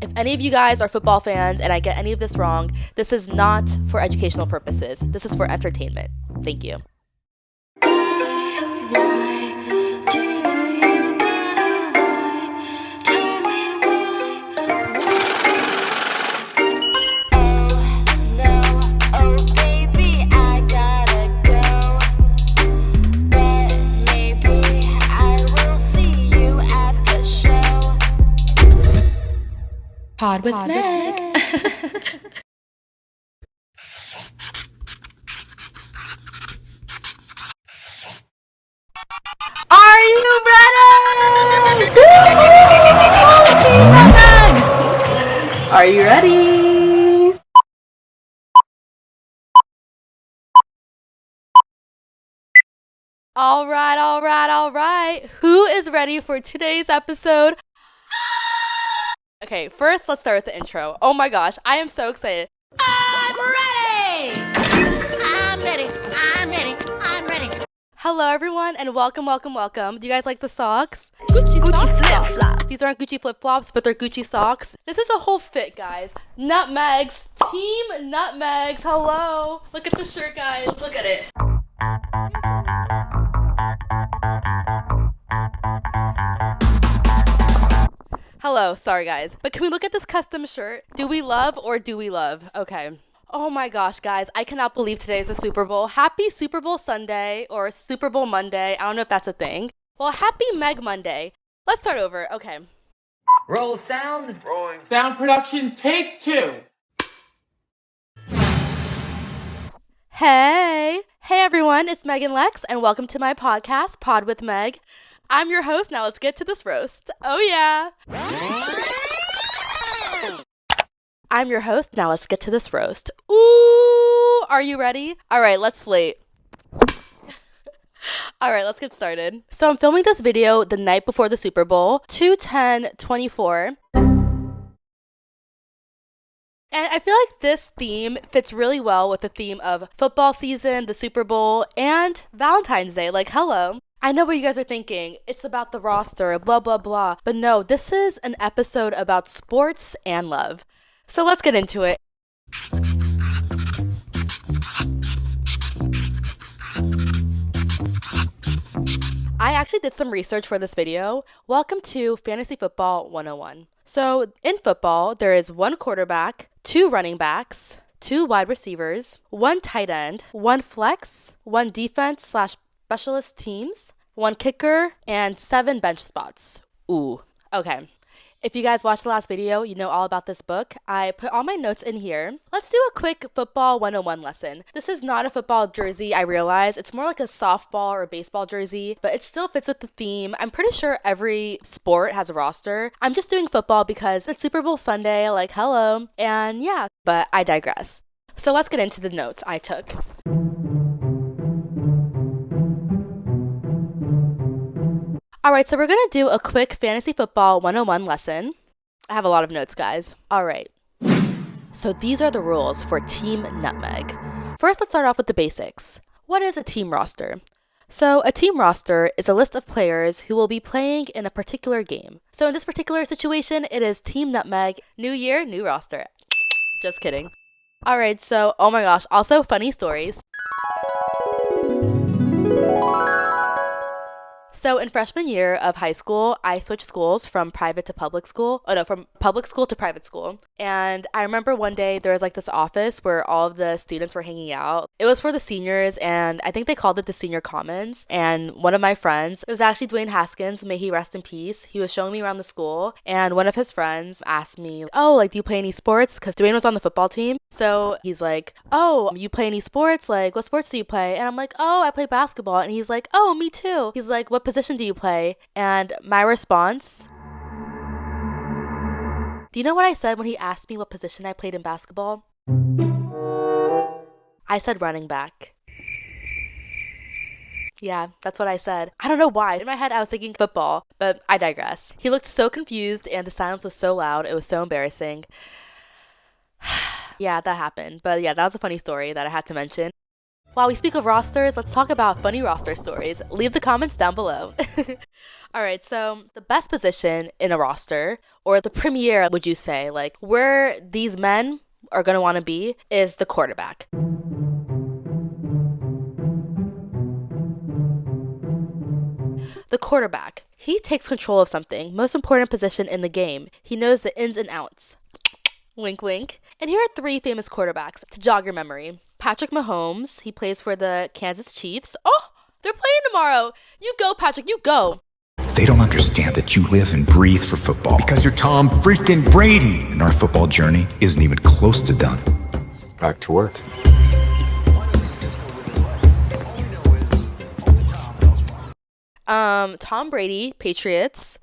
If any of you guys are football fans and I get any of this wrong, this is not for educational purposes. This is for entertainment. Thank you. Pod with Meg. Are you ready? Are you ready? All right. Who is ready for today's episode? Okay, first let's start with the intro. Oh my gosh, I am so excited. I'm ready! I'm ready. Hello everyone and welcome. Do you guys like the socks? Gucci flip-flops. These aren't Gucci flip-flops, but they're Gucci socks. This is a whole fit, guys. NutMegs, Team NutMegs, hello. Look at the shirt, guys. Let's look at it. Hello, sorry guys, but can we look at this custom shirt? Do we love or do we love? Okay. Oh my gosh, guys, I cannot believe today is the Super Bowl. Happy Super Bowl Sunday or Super Bowl Monday. I don't know if that's a thing. Well, happy Meg Monday. Let's start over. Okay. Roll sound. Rolling. Sound production, take 2. Hey everyone, it's Meghane Lex and welcome to my podcast, Pod with Meg. I'm your host. Now let's get to this roast. Oh yeah. I'm your host. Now let's get to this roast. Ooh, are you ready? All right, let's slate. All right, let's get started. So I'm filming this video the night before the Super Bowl, 2/10/24. And I feel like this theme fits really well with the theme of football season, the Super Bowl, and Valentine's Day. Like, hello. I know what you guys are thinking. It's about the roster, blah, blah, blah. But no, this is an episode about sports and love. So let's get into it. I actually did some research for this video. Welcome to Fantasy Football 101. So in football, there is 1 quarterback, 2 running backs, 2 wide receivers, 1 tight end, 1 flex, 1 defense/specialist teams, 1 kicker, and 7 bench spots. Ooh, okay. If you guys watched the last video, you know all about this book. I put all my notes in here. Let's do a quick football 101 lesson. This is not a football jersey, I realize. It's more like a softball or baseball jersey, but it still fits with the theme. I'm pretty sure every sport has a roster. I'm just doing football because it's Super Bowl Sunday, like hello. And yeah, but I digress. So let's get into the notes I took. Alright, so we're going to do a quick Fantasy Football 101 lesson. I have a lot of notes, guys. Alright. So these are the rules for Team NutMeg. First, let's start off with the basics. What is a team roster? So a team roster is a list of players who will be playing in a particular game. So in this particular situation, it is Team NutMeg. New year, new roster. Just kidding. Alright, so, oh my gosh, also funny stories. So in freshman year of high school, I switched schools from private to public school. Oh no, from public school to private school. And I remember one day there was like this office where all of the students were hanging out. It was for the seniors and I think they called it the senior commons. And one of my friends, it was actually Dwayne Haskins, may he rest in peace. He was showing me around the school and one of his friends asked me, oh, like, do you play any sports? Because Dwayne was on the football team. So he's like, oh, you play any sports? Like, what sports do you play? And I'm like, oh, I play basketball. And he's like, oh, me too. He's like, what position do you play? And my response, do you know what I said when he asked me what position I played in basketball? I said running back. Yeah, that's what I said. I don't know why. In my head, I was thinking football, but I digress. He looked so confused and the silence was so loud. It was so embarrassing. Yeah, that happened. But yeah, that was a funny story that I had to mention. While we speak of rosters, let's talk about funny roster stories. Leave the comments down below. Alright, so the best position in a roster, or the premier, would you say, like where these men are going to want to be, is the quarterback. The quarterback. He takes control of something, most important position in the game. He knows the ins and outs. Wink, wink. And here are 3 famous quarterbacks to jog your memory. Patrick Mahomes. He plays for the Kansas Chiefs. Oh, they're playing tomorrow. You go, Patrick. You go. They don't understand that you live and breathe for football. Because you're Tom freaking Brady. And our football journey isn't even close to done. Back to work. Tom Brady, Patriots.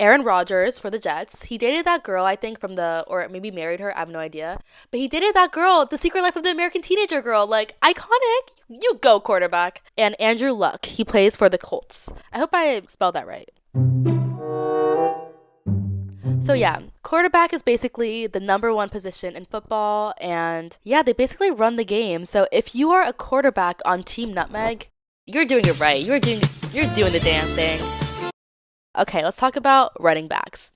Aaron Rodgers for the Jets. He dated that girl, I think, or maybe married her. I have no idea. But he dated that girl, The Secret Life of the American Teenager girl. Like, iconic. You go, quarterback. And Andrew Luck. He plays for the Colts. I hope I spelled that right. So yeah, quarterback is basically the number 1 position in football. And yeah, they basically run the game. So if you are a quarterback on Team NutMeg, you're doing it right. You're doing the damn thing. Okay, let's talk about running backs.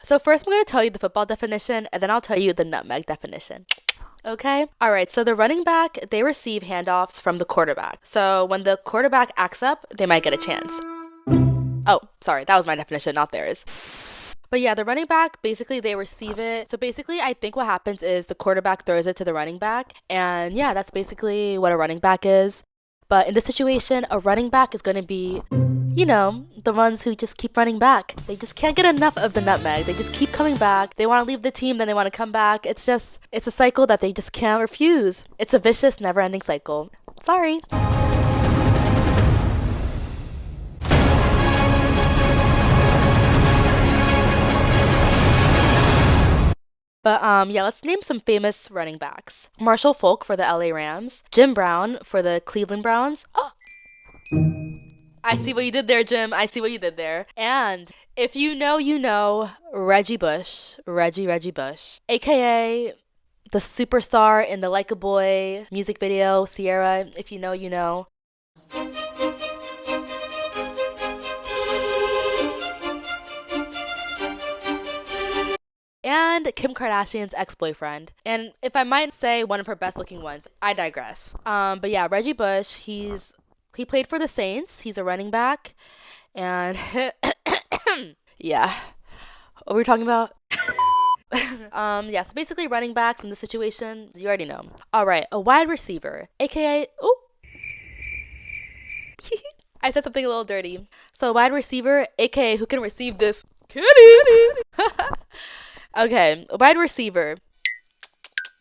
So first I'm going to tell you the football definition, and then I'll tell you the NutMeg definition. Okay? Alright, so the running back, they receive handoffs from the quarterback. So when the quarterback acts up, they might get a chance. Oh, sorry, that was my definition, not theirs. But yeah, the running back, basically they receive it. So basically I think what happens is the quarterback throws it to the running back. And yeah, that's basically what a running back is. But in this situation, a running back is going to be, you know, the ones who just keep running back. They just can't get enough of the NutMeg. They just keep coming back. They want to leave the team, then they want to come back. It's a cycle that they just can't refuse. It's a vicious, never-ending cycle. Sorry. But yeah, let's name some famous running backs. Marshall Faulk for the LA Rams. Jim Brown for the Cleveland Browns. Oh, I see what you did there, Jim. I see what you did there. And if you know, you know, Reggie Bush. Reggie Bush. AKA the superstar in the Like a Boy music video, Sierra. If you know, you know. And Kim Kardashian's ex-boyfriend. And if I might say one of her best looking ones, I digress. But yeah, Reggie Bush, he played for the Saints. He's a running back. And yeah. What were we talking about? Yeah, so basically running backs in this situation, you already know. Alright, a wide receiver, aka I said something a little dirty. So a wide receiver, aka who can receive this kitty. Okay, wide receiver.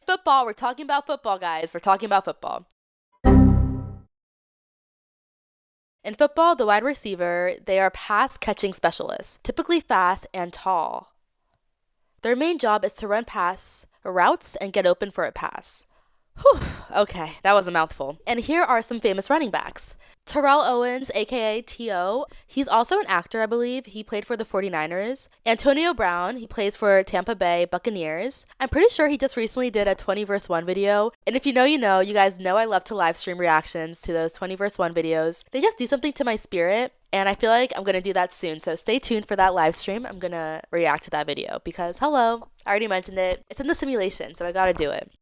Football, we're talking about football, guys. We're talking about football. In football, the wide receiver, they are pass catching specialists, typically fast and tall. Their main job is to run pass routes and get open for a pass. Whew, okay, that was a mouthful. And here are some famous running backs. Terrell Owens, aka T.O. He's also an actor, I believe. He played for the 49ers. Antonio Brown, he plays for Tampa Bay Buccaneers. I'm pretty sure he just recently did a 20 vs 1 video. And if you know, you know. You guys know I love to live stream reactions to those 20 vs 1 videos. They just do something to my spirit. And I feel like I'm going to do that soon. So stay tuned for that live stream. I'm going to react to that video because, hello, I already mentioned it. It's in the simulation, so I got to do it.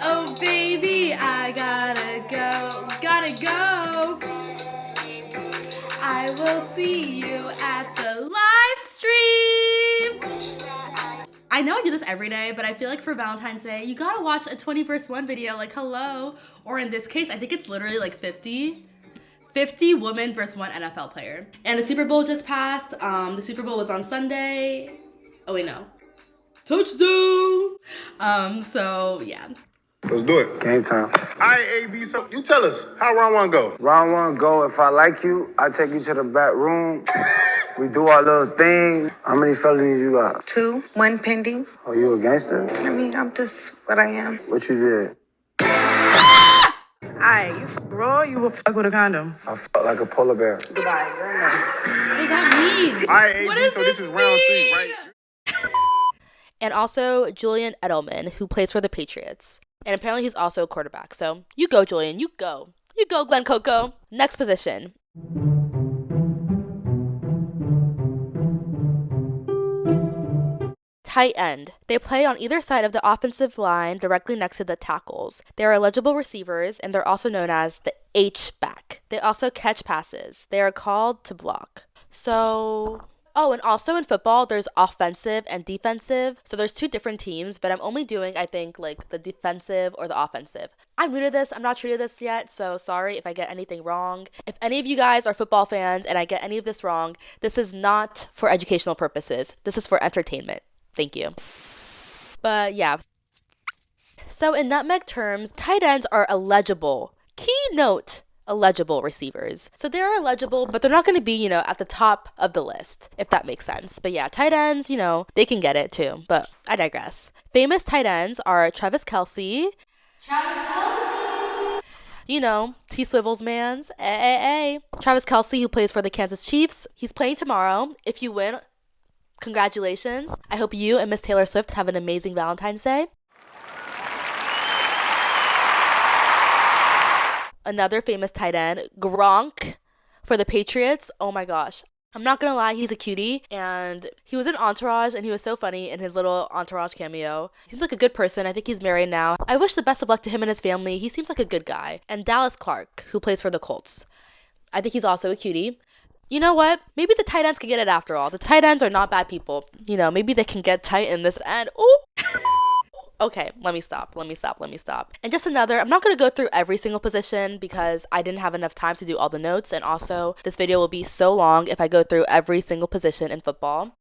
Oh baby, I gotta go. I will see you at the live stream. I know I do this every day, but I feel like for Valentine's Day, you gotta watch a 20 vs 1 video, like hello. Or in this case, I think it's literally like 50 women versus one NFL player. And the Super Bowl just passed. The Super Bowl was on Sunday. Oh wait, no. Touchdown! So yeah. Let's do it. Game time. All right, AB, so you tell us how round one go. Round one, go. If I like you, I take you to the back room. We do our little thing. How many felonies you got? 2, 1 pending. Oh, you a gangster? I mean, I'm just what I am. What you did? Aye, you fuck raw, you will fuck with a condom. I felt like a polar bear. Goodbye. You're in there. What does that mean? All right, AB, What does so this is round 3, right? And also Julian Edelman, who plays for the Patriots. And apparently he's also a quarterback. So you go, Julian. You go. You go, Glenn Coco. Next position. Tight end. They play on either side of the offensive line directly next to the tackles. They are eligible receivers, and they're also known as the H-back. They also catch passes. They are called to block. So... Oh, and also in football, there's offensive and defensive. So there's 2 different teams, but I'm only doing, I think, like the defensive or the offensive. I'm new to this. I'm not true to this yet, so sorry if I get anything wrong. If any of you guys are football fans and I get any of this wrong, this is not for educational purposes. This is for entertainment. Thank you. But yeah. So in NutMeg terms, tight ends are eligible. Key note. Eligible receivers. So they are eligible, but they're not going to be, at the top of the list, if that makes sense. But yeah, tight ends, they can get it too, but I digress. Famous tight ends are Travis Kelce. T Swivels mans. Travis Kelce, who plays for the Kansas Chiefs. He's playing tomorrow. If you win, congratulations. I hope you and Miss Taylor Swift have an amazing Valentine's Day. Another famous tight end, Gronk for the Patriots. Oh my gosh. I'm not gonna lie, he's a cutie, and he was in Entourage, and he was so funny in his little Entourage cameo. He seems like a good person. I think he's married now. I wish the best of luck to him and his family. He seems like a good guy. And Dallas Clark, who plays for the Colts. I think he's also a cutie. You know what? Maybe the tight ends can get it after all. The tight ends are not bad people. Maybe they can get tight in this end. Ooh. Okay, let me stop. And just another, I'm not going to go through every single position because I didn't have enough time to do all the notes. And also, this video will be so long if I go through every single position in football.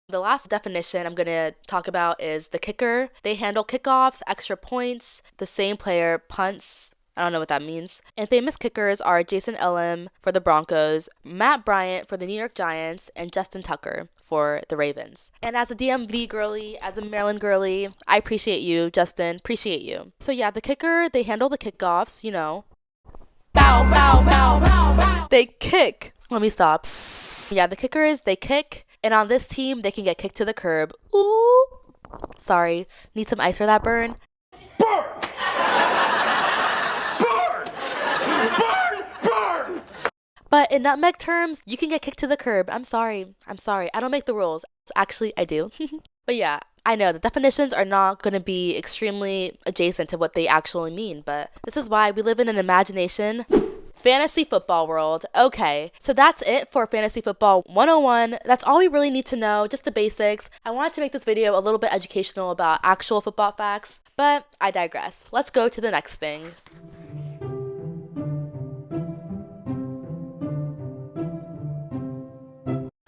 The last definition I'm going to talk about is the kicker. They handle kickoffs, extra points, the same player punts. I don't know what that means. And famous kickers are Jason Elam for the Broncos, Matt Bryant for the New York Giants, and Justin Tucker for the Ravens. And as a DMV girly, as a Maryland girly, I appreciate you, Justin. Appreciate you. So yeah, the kicker, they handle the kickoffs, Bow, bow, bow, bow, bow. They kick. Let me stop. Yeah, the kickers, they kick. And on this team, they can get kicked to the curb. Ooh. Sorry. Need some ice for that burn? Burn! But in NutMeg terms, you can get kicked to the curb. I'm sorry. I don't make the rules. Actually, I do. But yeah, I know the definitions are not going to be extremely adjacent to what they actually mean. But this is why we live in an imagination fantasy football world. Okay, so that's it for Fantasy Football 101. That's all we really need to know, just the basics. I wanted to make this video a little bit educational about actual football facts, but I digress. Let's go to the next thing.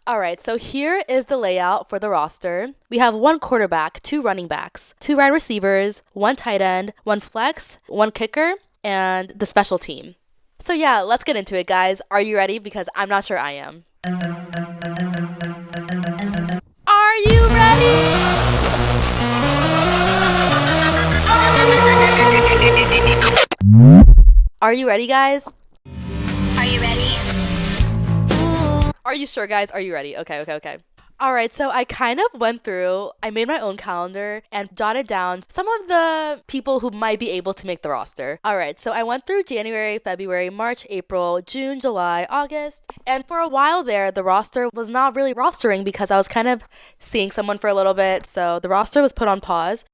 Alright, so here is the layout for the roster. We have 1 quarterback, 2 running backs, 2 wide receivers, 1 tight end, 1 flex, 1 kicker, and the special team. So yeah, let's get into it, guys. Are you ready? Because I'm not sure I am. Are you ready? Are you ready, guys? Are you ready? Are you sure, guys? Are you ready? Okay. Alright, so I kind of went through, I made my own calendar and jotted down some of the people who might be able to make the roster. Alright, so I went through January, February, March, April, June, July, August, and for a while there, the roster was not really rostering because I was kind of seeing someone for a little bit, so the roster was put on pause.